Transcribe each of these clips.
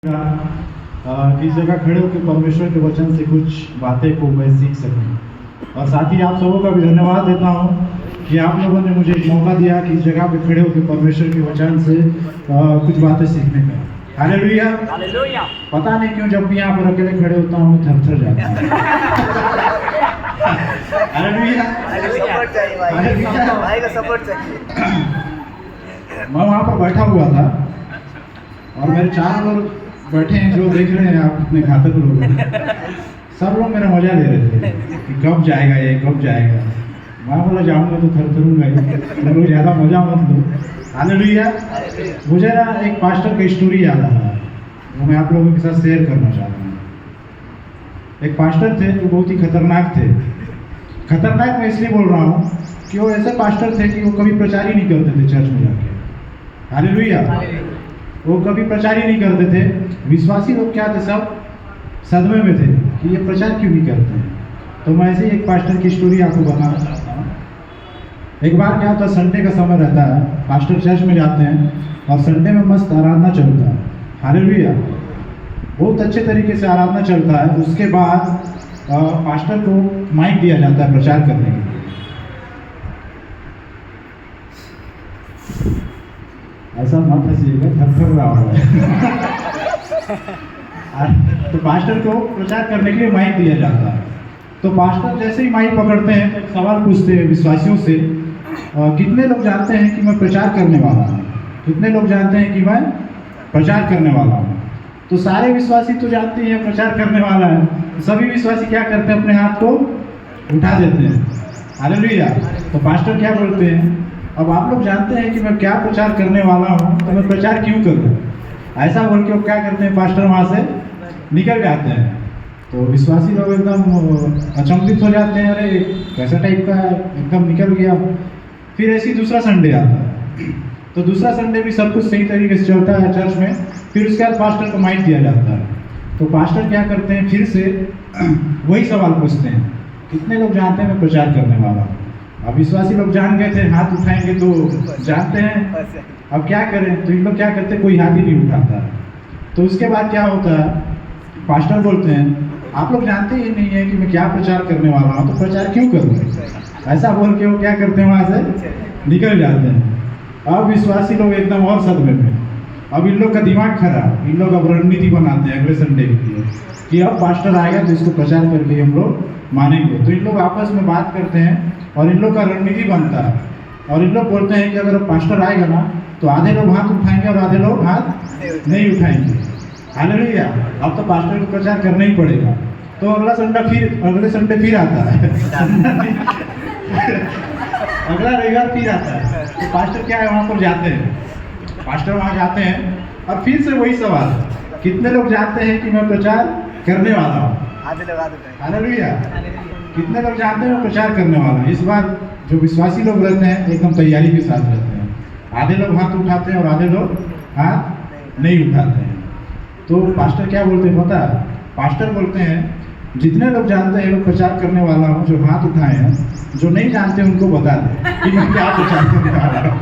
इस जगह खड़े होकर परमेश्वर के वचन से कुछ बातें को मैं सीख सकूं। और साथ ही आप सबों का भी धन्यवाद देता हूं कि आप लोगों ने मुझे एक मौका दिया कि इस जगह पे खड़े होकर परमेश्वर के वचन से कुछ बातें सीखने का। हालेलुया। हालेलुया। पता नहीं क्यों जब भी यहाँ पर अकेले खड़े होता हूँ मैं थर थर जाता हूँ। हालेलुया। सपोर्ट चाहिए भाई, भाई का सपोर्ट चाहिए। मैं वहाँ पर बैठा हुआ था और मेरे चार लोग बैठे हैं जो देख रहे हैं आप अपने घातक लोग सब लोग मेरा मजा ले रहे थे कि कब जाएगा ये कब जाएगा। मैं बोला जाऊंगा तो थरूंगा ही, तुम लोग ज़्यादा मजा मत लो। हालेलुया। मुझे ना एक पास्टर की स्टोरी याद आ रहा है, वो मैं आप लोगों के साथ शेयर करना चाहता हूँ। एक पास्टर थे जो बहुत ही खतरनाक थे। खतरनाक मैं इसलिए बोल रहा हूँ कि वो ऐसे पास्टर थे कि वो कभी प्रचार ही नहीं करते थे चर्च में जाके। हालेलुया। वो कभी प्रचार ही नहीं करते थे। विश्वासी लोग क्या थे, सब सदमे में थे कि ये प्रचार क्यों नहीं करते हैं। तो मैं ऐसे ही एक पास्टर की स्टोरी आपको बताना चाहता हूँ। एक बार क्या होता, संडे का समय रहता है, पास्टर चर्च में जाते हैं और संडे में मस्त आराधना चलता है। हालेलुया। बहुत अच्छे तरीके से आराधना चलता है। उसके बाद पास्टर को माइक दिया जाता है प्रचार करने के लिए। ऐसा मत हंसिएगा, थर रहा होगा। तो पास्टर को प्रचार करने के लिए माइक दिया जाता है। तो पास्टर जैसे ही माइक पकड़ते हैं तो सवाल पूछते हैं विश्वासियों से, कितने लोग जानते हैं कि मैं प्रचार करने वाला हूँ? कितने लोग जानते हैं कि मैं प्रचार करने वाला हूँ? तो सारे विश्वासी तो जानते हैं प्रचार करने वाला है। सभी विश्वासी क्या करते हैं, अपने हाथ को उठा देते हैं। हालेलुया। तो पास्टर क्या बोलते हैं, अब आप लोग जानते हैं कि मैं क्या प्रचार करने वाला हूँ, तो मैं प्रचार क्यों करूँ? ऐसा बोल के वो क्या करते हैं, पास्टर वहाँ से निकल जाते हैं। तो विश्वासी लोग एकदम अचंभित हो जाते हैं, अरे कैसा टाइप का है, एकदम निकल गया। फिर ऐसी दूसरा संडे आता है, तो दूसरा संडे भी सब कुछ सही तरीके से चलता है चर्च में। फिर उसके बाद पास्टर को माइक दिया जाता है। तो पास्टर क्या करते हैं, फिर से वही सवाल पूछते हैं, कितने लोग जानते हैं मैं प्रचार करने वाला हूँ? अब विश्वासी लोग जान गए थे, हाथ उठाएंगे तो जानते हैं। अब क्या करें, तो इन लोग क्या करते हैं, कोई हाथ ही नहीं उठाता। तो उसके बाद क्या होता है, पास्टर बोलते हैं आप लोग जानते ही नहीं है कि मैं क्या प्रचार करने वाला हूँ, तो प्रचार क्यों करूँ? ऐसा बोल के वो क्या करते हैं, वहाँ से निकल जाते हैं। अब विश्वासी लोग एकदम और सदमे में। अब इन लोग का दिमाग खराब, इन लोग अब रणनीति बनाते हैं अगले संडे के लिए कि अब पास्टर आएगा तो इसको प्रचार करके हम लोग मानेंगे। तो इन लोग आपस में बात करते हैं और इन लोग का रणनीति बनता है। और इन लोग बोलते हैं कि अगर पास्टर आएगा ना तो आधे लोग हाथ उठाएंगे और आधे लोग हाथ नहीं उठाएंगे। हालेलुया। अब तो पास्टर को प्रचार करना ही पड़ेगा। तो अगले संडे फिर आता है। अगला रविवार फिर आता है। तो पास्टर क्या है, वहाँ पर जाते हैं, पास्टर वहाँ जाते हैं और फिर से वही सवाल, कितने लोग जानते हैं कि मैं प्रचार करने वाला हूँ? हालेलुया। कितने लोग जानते हैं मैं प्रचार करने वाला हूँ? इस बार जो विश्वासी लोग रहते हैं एकदम तैयारी के साथ रहते हैं। आधे लोग हाथ उठाते हैं और आधे लोग हाथ नहीं उठाते हैं। तो पास्टर क्या बोलते हैं पता है? पास्टर बोलते हैं जितने लोग जानते हैं मैं प्रचार करने वाला हूँ, जो हाथ उठाए हैं, जो नहीं जानते उनको बता दें कि मैं क्या प्रचार करने वाला हूँ।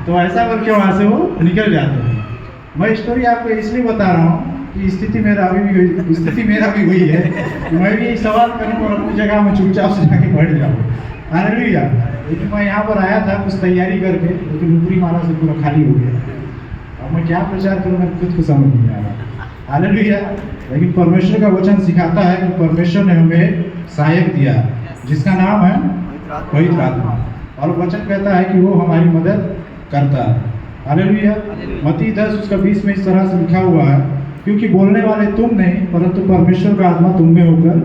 तो ऐसा करके वहाँ से वो निकल जाते हैं। मैं स्टोरी आपको इसलिए बता रहा हूँ कि स्थिति मेरा भी हुई है। मैं भी सवाल करूँ और अपनी जगह में चुपचाप से जाके बैठ जाऊँ। हालेलुया। लेकिन मैं यहाँ पर आया था कुछ तैयारी करके, लेकिन ऊपरी माला से पूरा खाली हो गया। अब मैं क्या प्रचार करूँ, मैं खुद को समझ नहीं आ रहा। हालेलुया। लेकिन परमेश्वर का वचन सिखाता है कि परमेश्वर ने हमें सहायक दिया जिसका नाम है पवित्र आत्मा। और वचन कहता है कि वो हमारी मदद करता है। हालेलुया। मत्ती 10:20 में इस तरह से लिखा हुआ है, क्योंकि बोलने वाले तुम नहीं परंतु परमेश्वर का आत्मा तुम में होकर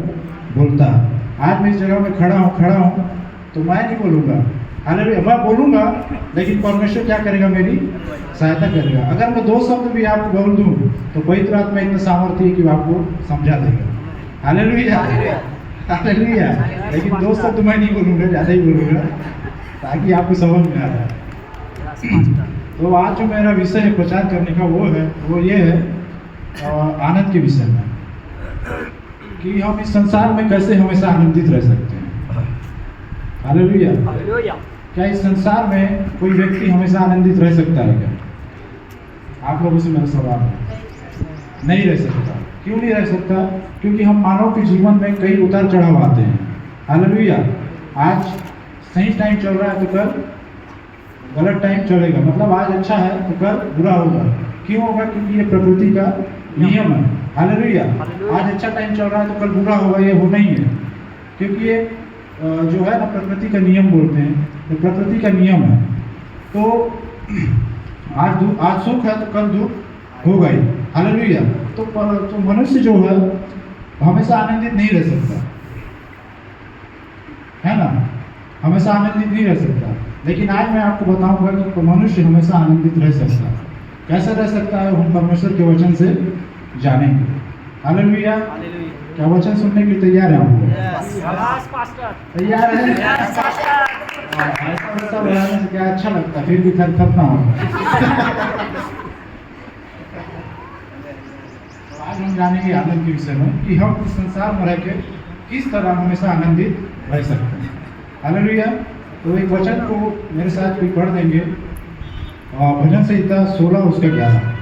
बोलता है। आज मैं इस जगह में खड़ा हूँ तो मैं नहीं बोलूँगा। हालेलुया। मैं बोलूँगा लेकिन परमेश्वर क्या करेगा, मेरी सहायता करेगा। अगर मैं 2 शब्द भी आपको बोल दूँ तो पवित्र आत्मा इतना सामर्थ्य है कि वो आपको समझा देगा। हालेलुया। हालेलुया। लेकिन 2 शब्द मैं नहीं बोलूँगा, ज़्यादा ही बोलूँगा ताकि आपको समझ में आ जाए। तो आज जो मेरा विषय है प्रचार करने का वो ये है आनंद के विषय में, कि हम इस संसार में कैसे हमेशा आनंदित रह सकते हैं। हालेलुया। क्या इस संसार में कोई व्यक्ति हमेशा आनंदित रह सकता है क्या? आप लोगों से मेरा सवाल है। नहीं रह सकता। क्यों नहीं रह सकता? क्योंकि हम मानव के जीवन में कई उतार चढ़ाव आते हैं। हालेलुया। आज सही टाइम चल रहा है तो कल गलत टाइम चलेगा, मतलब आज अच्छा है तो कल बुरा होगा। क्यों होगा? क्योंकि ये प्रकृति का नियम है। हालेलुया। आज अच्छा टाइम चल रहा है तो कल बुरा होगा, ये होना ही है। क्योंकि ये जो है ना प्रकृति का नियम बोलते हैं, तो प्रकृति का नियम है। तो आज सुख है तो कल दुख होगा ही। हालेलुया। तो मनुष्य जो है हमेशा आनंदित नहीं रह सकता, है ना, हमेशा आनंदित नहीं रह सकता। लेकिन आज मैं आपको बताऊंगा कि मनुष्य हमेशा आनंदित रह सकता है। कैसे रह सकता है? हम परमेश्वर के वचन से जानेंगे। हालेलुया। क्या वचन सुनने के लिए तैयार हैं हम लोग? तैयार है? ऐसा वैसा बनाने से क्या अच्छा लगता है, फिर भी थपना हो। आज हम जानेंगे आनंद के विषय में कि हम इस संसार में रह के किस तरह हमेशा आनंदित रह सकते हैं। हालेलुया। तो एक वचन को मेरे साथ भी पढ़ देंगे, भजन संहिता 16 उसका 11।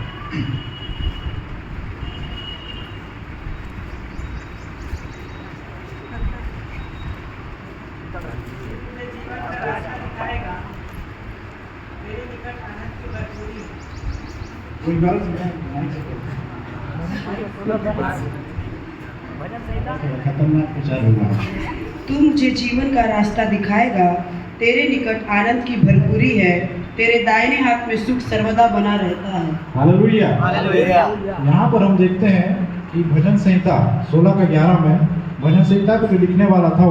कोई बात खतरनाक विचार होगा। तू मुझे जीवन का रास्ता दिखाएगा, तेरे निकट आनंद की भरपूरी है, तेरे दाहिने हाथ में सुख सर्वदा बना रहता है। हालेलुया। हालेलुया। यहाँ पर हम देखते हैं कि भजन संहिता 16 का 11 में भजन संहिता को जो लिखने वाला था